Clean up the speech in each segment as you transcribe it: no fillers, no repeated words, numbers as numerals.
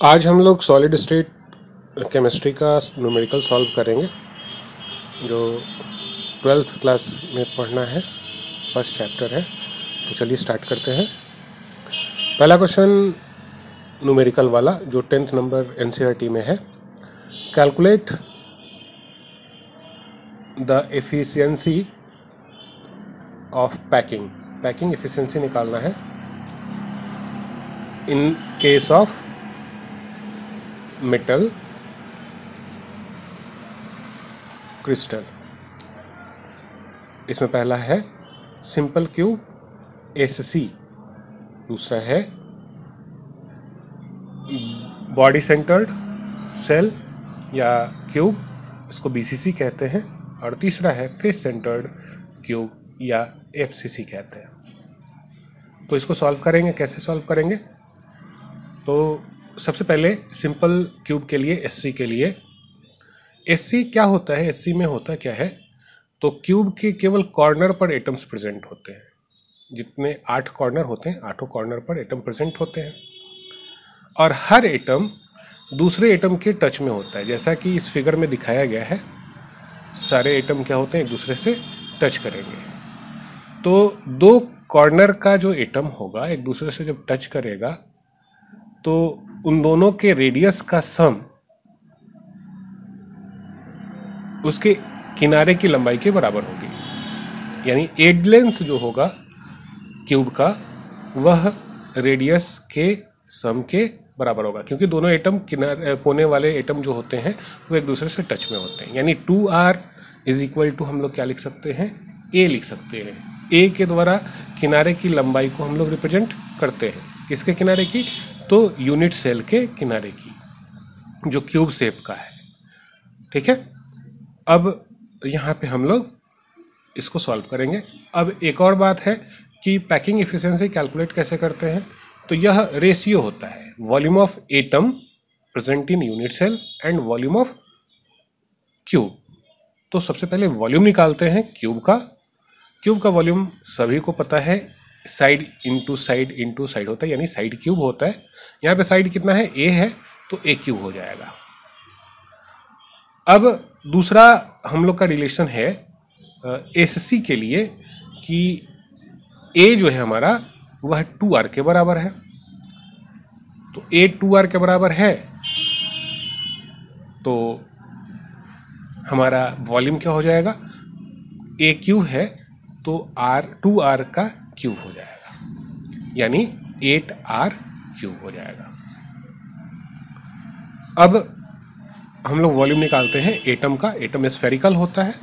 आज हम लोग सॉलिड स्टेट केमिस्ट्री का न्यूमेरिकल सॉल्व करेंगे जो 12th क्लास में पढ़ना है, फर्स्ट चैप्टर है। तो चलिए स्टार्ट करते हैं। पहला क्वेश्चन न्यूमेरिकल वाला जो 10th नंबर एनसीईआरटी में है। Calculate the efficiency of packing efficiency निकालना है in case of metal crystal. इसमें पहला है सिंपल क्यूब एससी, दूसरा है बॉडी सेंटर्ड सेल या क्यूब, इसको बीसीसी कहते हैं, और तीसरा है फेस सेंटर्ड क्यूब या एफसीसी कहते हैं। तो इसको सॉल्व करेंगे। कैसे सॉल्व करेंगे? तो सबसे पहले सिंपल क्यूब के लिए एससी के लिए, एससी क्या होता है, एससी में होता क्या है, तो क्यूब के केवल कॉर्नर पर एटम्स प्रेजेंट होते हैं। जितने 8 कॉर्नर होते हैं, 8 कॉर्नर पर एटम प्रेजेंट होते हैं और हर एटम दूसरे एटम के टच में होता है। जैसा कि इस फिगर में दिखाया गया है, सारे एटम क्या होते हैं, एक दूसरे से टच करेंगे। तो 2 कॉर्नर का जो एटम होगा एक दूसरे से जब टच करेगा तो उन दोनों के रेडियस का सम उसके किनारे की लंबाई के बराबर होगी। यानी एज लेंथ जो होगा क्यूब का वह रेडियस के सम के बराबर होगा, क्योंकि दोनों एटम किनारे कोने वाले एटम जो होते हैं वो एक दूसरे से टच में होते हैं। यानी 2r इज इक्वल टू हम लोग क्या लिख सकते हैं, a लिख सकते हैं। a के द्वारा किनारे की लंबाई को हम लोग रिप्रेजेंट करते हैं। किसके किनारे की? तो यूनिट सेल के किनारे की, जो क्यूब शेप का है। ठीक है, अब यहाँ पे हम लोग इसको सॉल्व करेंगे। अब एक और बात है कि पैकिंग एफिशिएंसी कैलकुलेट कैसे करते हैं। तो यह रेशियो होता है volume of atom present in unit cell and volume of cube. तो सबसे पहले वॉल्यूम निकालते हैं क्यूब का। क्यूब का वॉल्यूम सभी को पता है, साइड इंटू साइड होता है, यानी साइड क्यूब होता है। यहाँ पे साइड कितना है, a है, तो a क्यूब हो जाएगा। अब दूसरा हम लोग का रिलेशन है एससी के लिए कि a जो है हमारा वह 2r के बराबर है। तो a 2r के बराबर है तो हमारा वॉल्यूम क्या हो जाएगा, a क्यूब है तो r 2r का क्यूब हो जाएगा, यानी 8r क्यूब हो जाएगा। अब हम लोग वॉल्यूम निकालते हैं एटम का। एटम स्फेरिकल होता है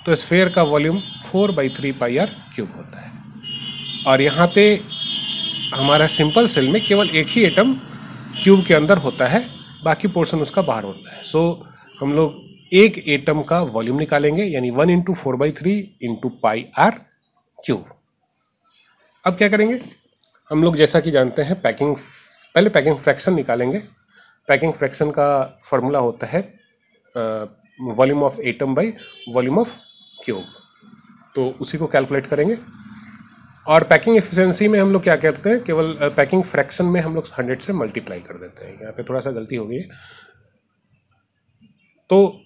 तो स्फेयर का वॉल्यूम 4/3 पाई r क्यूब होता है। और यहाँ पे हमारा सिंपल सेल में केवल एक ही एटम क्यूब के अंदर होता है, बाकी पोर्शन उसका बाहर होता है। सो हम लोग एक एटम का वॉल्यूम निकालेंगे, यानी 1 × 4/3 × पाई r क्यूब। अब क्या करेंगे हम लोग, जैसा कि जानते हैं पहले पैकिंग फ्रैक्शन निकालेंगे। पैकिंग फ्रैक्शन का फॉर्मूला होता है volume of atom by volume of cube. तो उसी को कैलकुलेट करेंगे। और पैकिंग एफिशिएंसी में हम लोग क्या कहते हैं, केवल पैकिंग फ्रैक्शन में हम लोग 100 से मल्टीप्लाई कर देते हैं। यहाँ पे थोड़ा सा गलती हो गई है। तो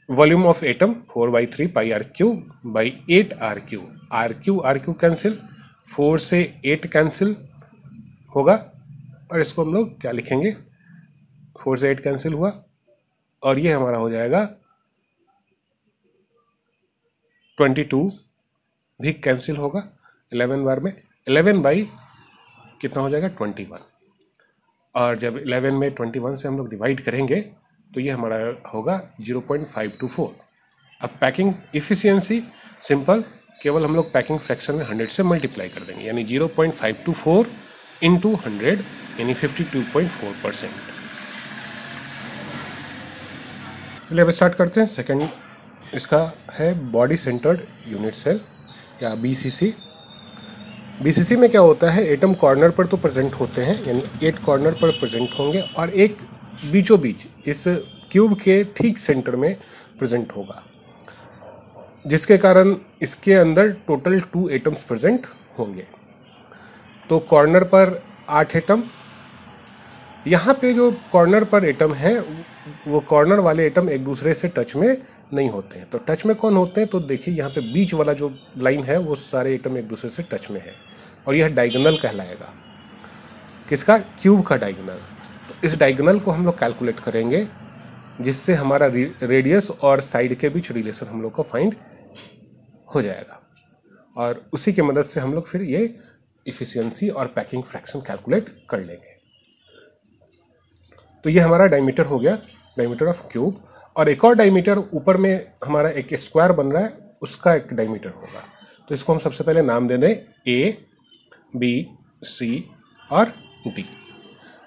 volume of atom 4/3 pi r cube by 8r cube. r cube cancel, 4 से 8 कैंसिल होगा, और इसको हम लोग क्या लिखेंगे, 4 से 8 कैंसिल हुआ और ये हमारा हो जाएगा 22 भी कैंसिल होगा 11 बार में। 11 बाई कितना हो जाएगा, 21। और जब 11 में 21 से हम लोग डिवाइड करेंगे तो ये हमारा होगा 0.524। अब पैकिंग इफिशियंसी सिंपल, केवल हम लोग पैकिंग फ्रैक्शन में 100 से मल्टीप्लाई कर देंगे, यानी 0.524 × 100 यानी 52.4%। पहले अब स्टार्ट करते हैं। सेकंड इसका है बॉडी सेंटर्ड यूनिट सेल या बीसीसी। बीसीसी में क्या होता है, एटम कॉर्नर पर तो प्रेजेंट होते हैं, यानी 8 कॉर्नर पर प्रेजेंट होंगे और एक बीचों बीच इस क्यूब के ठीक सेंटर में प्रेजेंट होगा, जिसके कारण इसके अंदर टोटल 2 एटम्स प्रेजेंट होंगे। तो कॉर्नर पर 8 एटम यहाँ पे जो कॉर्नर पर एटम है वो कॉर्नर वाले एटम एक दूसरे से टच में नहीं होते हैं। तो टच में कौन होते हैं, तो देखिए यहाँ पे बीच वाला जो लाइन है वो सारे एटम एक दूसरे से टच में है और यह डायगोनल कहलाएगा। किसका? क्यूब का डायगोनल। तो इस डायगोनल को हम लोग कैलकुलेट करेंगे जिससे हमारा रेडियस और साइड के बीच रिलेशन हम लोग को फाइंड हो जाएगा और उसी की मदद से हम लोग फिर ये इफिशियंसी और पैकिंग फ्रैक्शन कैलकुलेट कर लेंगे। तो ये हमारा डायमीटर हो गया, डायमीटर ऑफ क्यूब। और एक और डायमीटर ऊपर में हमारा एक स्क्वायर बन रहा है, उसका एक डायमीटर होगा। तो इसको हम सबसे पहले नाम दे दें A, B, C और D।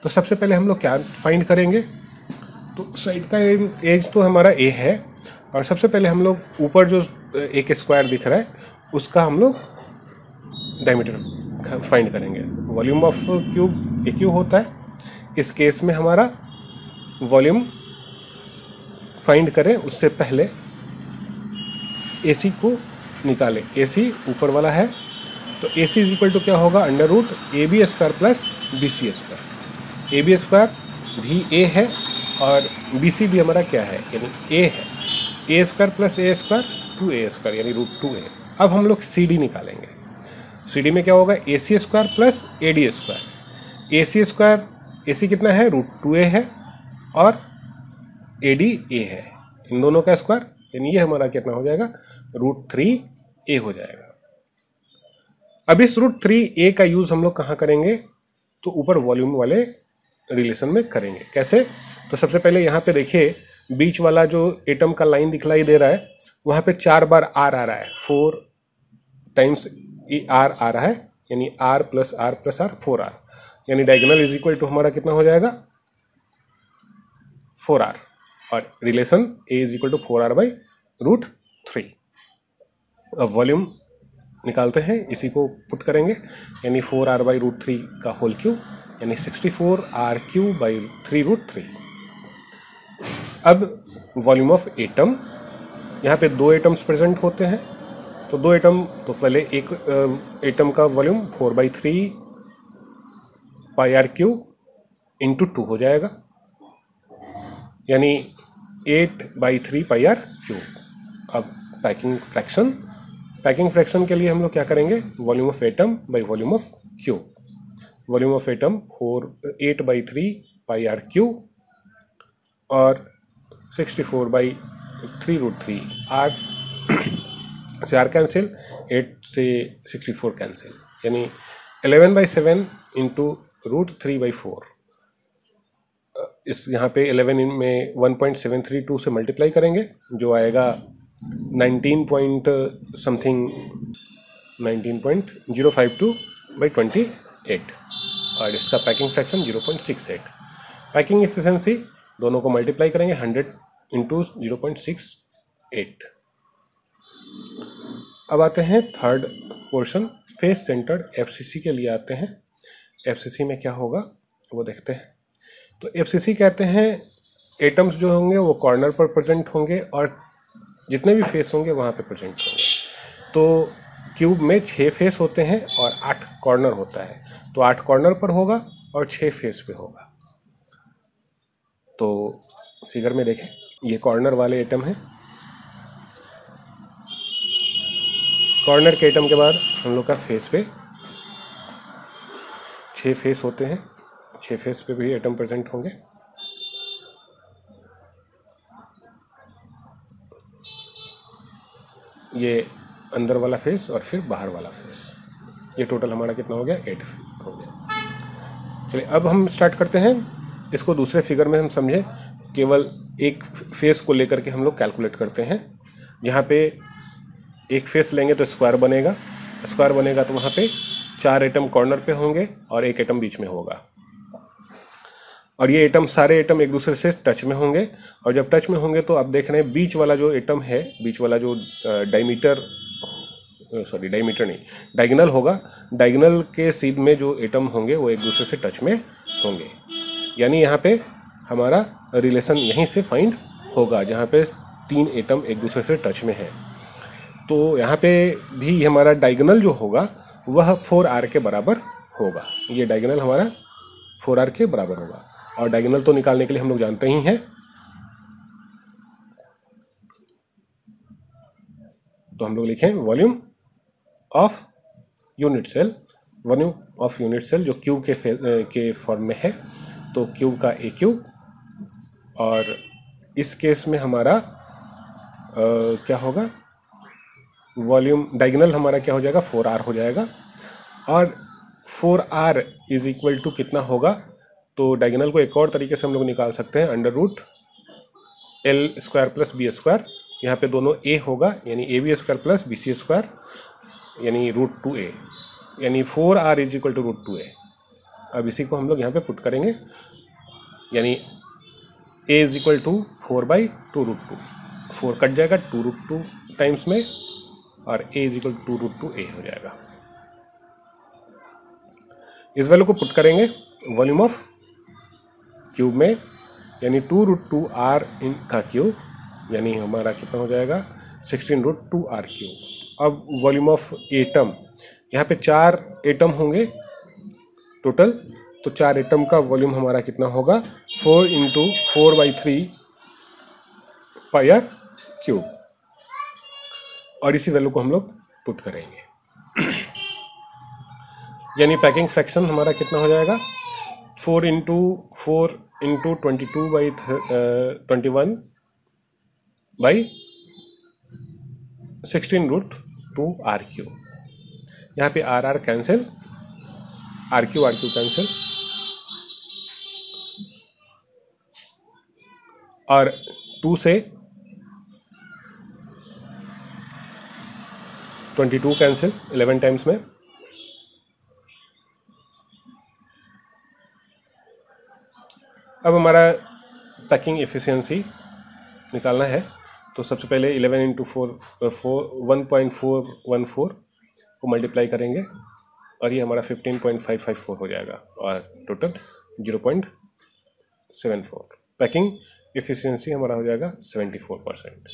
तो सबसे पहले हम लोग क्या फाइंड करेंगे, तो साइड का एज तो हमारा A है और सबसे पहले हम लोग ऊपर जो एक स्क्वायर दिख रहा है उसका हम लोग डायमीटर फाइंड करेंगे। वॉल्यूम ऑफ क्यूब AQ होता है। इस केस में हमारा वॉल्यूम फाइंड करें उससे पहले AC को निकालें। AC ऊपर वाला है तो AC इज इक्वल टू क्या होगा, under root AB square plus BC square. AB square भी A है और BC भी हमारा क्या है, यानी A है। A square plus A square 2A square यानी रूट 2A। अब हम लोग CD निकालेंगे। CD में क्या होगा, AC square plus AD square. AC square, AC कितना है, रूट 2A है और AD A है। इन दोनों का स्क्वायर यानी ये हमारा कितना हो जाएगा, रूट 3A हो जाएगा। अब इस रूट 3A का यूज हम लोग कहाँ करेंगे, तो ऊपर वॉल्यूम वाले रिलेशन में करेंगे। कैसे, तो सबसे पहले यहाँ पे देखिए बीच वाला जो एटम का लाइन दिखलाई दे रहा है वहाँ पे 4 बार R आ रहा है, 4 टाइम्स R आ रहा है यानी R plus R plus R 4R, यानी डायगोनल इज इक्वल टू हमारा कितना हो जाएगा, 4R और relation A is equal to 4R by root 3। अब वॉल्यूम निकालते हैं, इसी को पुट करेंगे यानी 4R बाई रूट 3 का होल क्यूब यानी 64R क्यूब बाई 3 रूट 3। अब वॉल्यूम ऑफ एटम, यहाँ पे 2 एटम्स प्रेजेंट होते हैं तो 2 एटम, तो पहले एक एटम का volume 4/3 pi r cube into 2 हो जाएगा यानी 8/3 पाई आर क्यूब। अब पैकिंग फ्रैक्शन के लिए हम लोग क्या करेंगे, volume of atom by volume of cube. Volume of atom 8/3 pi r cube और 64/3 रूट 3 R से R कैंसिल, 8 से 64 कैंसिल यानी 11/7 इंटू रूट 3/4। इस यहाँ पे 11 में 1.732 से मल्टीप्लाई करेंगे जो आएगा 19.052/28 और इसका पैकिंग फ्रैक्शन 0.68। पैकिंग एफिशिएंसी दोनों को मल्टीप्लाई करेंगे 100 इंटू 0.68। अब आते हैं third portion, face centred FCC के लिए आते हैं। FCC में क्या होगा वो देखते हैं। तो FCC कहते हैं एटम्स जो होंगे वो कॉर्नर पर प्रेजेंट होंगे और जितने भी फेस होंगे वहाँ पे प्रेजेंट होंगे। तो क्यूब में 6 फेस होते हैं और 8 कॉर्नर होता है, तो 8 कॉर्नर पर होगा और 6 फेस पे होगा। तो फिगर में देखें, ये कॉर्नर वाले एटम हैं। कॉर्नर के एटम के बाद हम लोग का फेस पे 6 फेस होते हैं, 6 फेस पे भी एटम प्रेजेंट होंगे। ये अंदर वाला फेस और फिर बाहर वाला फेस, ये टोटल हमारा कितना हो गया, 8 हो गया। चलिए अब हम स्टार्ट करते हैं इसको। दूसरे फिगर में हम समझें, केवल एक फेस को लेकर के हम लोग कैलकुलेट करते हैं। यहाँ पे एक फेस लेंगे तो स्क्वायर बनेगा, स्क्वायर बनेगा तो वहाँ पे 4 एटम कॉर्नर पे होंगे और 1 एटम बीच में होगा और ये एटम, सारे एटम एक दूसरे से टच में होंगे और जब टच में होंगे तो आप देख रहे हैं बीच वाला जो एटम है, बीच वाला जो डायगोनल होगा, डायगोनल के सीध में जो एटम होंगे वो एक दूसरे से टच में होंगे। यानी यहाँ पे हमारा रिलेशन यहीं से फाइंड होगा जहाँ पे 3 एटम एक दूसरे से टच में है। तो यहाँ पे भी हमारा डायगोनल जो होगा वह 4R के बराबर होगा। ये डायगोनल हमारा 4R के बराबर होगा। और डायगोनल तो निकालने के लिए हम लोग जानते ही हैं, तो हम लोग लिखें volume of unit cell. Volume of unit cell जो क्यूब के फॉर्म में है, तो क्यूब का ए क्यूब, और इस केस में हमारा क्या होगा, वॉल्यूम डायगोनल हमारा क्या हो जाएगा, 4r हो जाएगा। और 4r इज इक्वल टू कितना होगा, तो डायगोनल को एक और तरीके से हम लोग निकाल सकते हैं, under root L square plus B square. यहाँ पे दोनों a होगा, यानी A B square plus B C square, यानी रूट 2a, यानी 4r is equal to root 2a। अब इसी को हम लोग यहाँ पे पुट करेंगे, यानी a is equal to 4/2 root 2, 4 cut जाएगा 2 रूट 2 टाइम्स में, और a is equal to root 2a हो जाएगा। इस वैल्यू को पुट करेंगे वॉल्यूम ऑफ क्यूब में, यानी 2 रूट 2 r इन का क्यूब, यानी हमारा कितना हो जाएगा 16 रूट 2 r क्यूब। अब वॉल्यूम ऑफ एटम, यहाँ पे 4 एटम होंगे टोटल, तो 4 एटम का वॉल्यूम हमारा कितना होगा 4 इंटू 4/3 पाई r क्यूब, और इसी वैल्यू को हम लोग पुट करेंगे। यानी पैकिंग फ्रैक्शन हमारा कितना हो जाएगा 4 इंटू 22/16 रूट 2 r क्यूब। यहाँ पे r cancel, r Q cancel, और 2 से 22 कैंसिल 11 टाइम्स में, अब हमारा पैकिंग एफिशिएंसी निकालना है, तो सबसे पहले 11 इंटू 1.414 को मल्टीप्लाई करेंगे, और ये हमारा 15.554 हो जाएगा, और टोटल 0.74। पैकिंग एफिशिएंसी हमारा हो जाएगा 74%।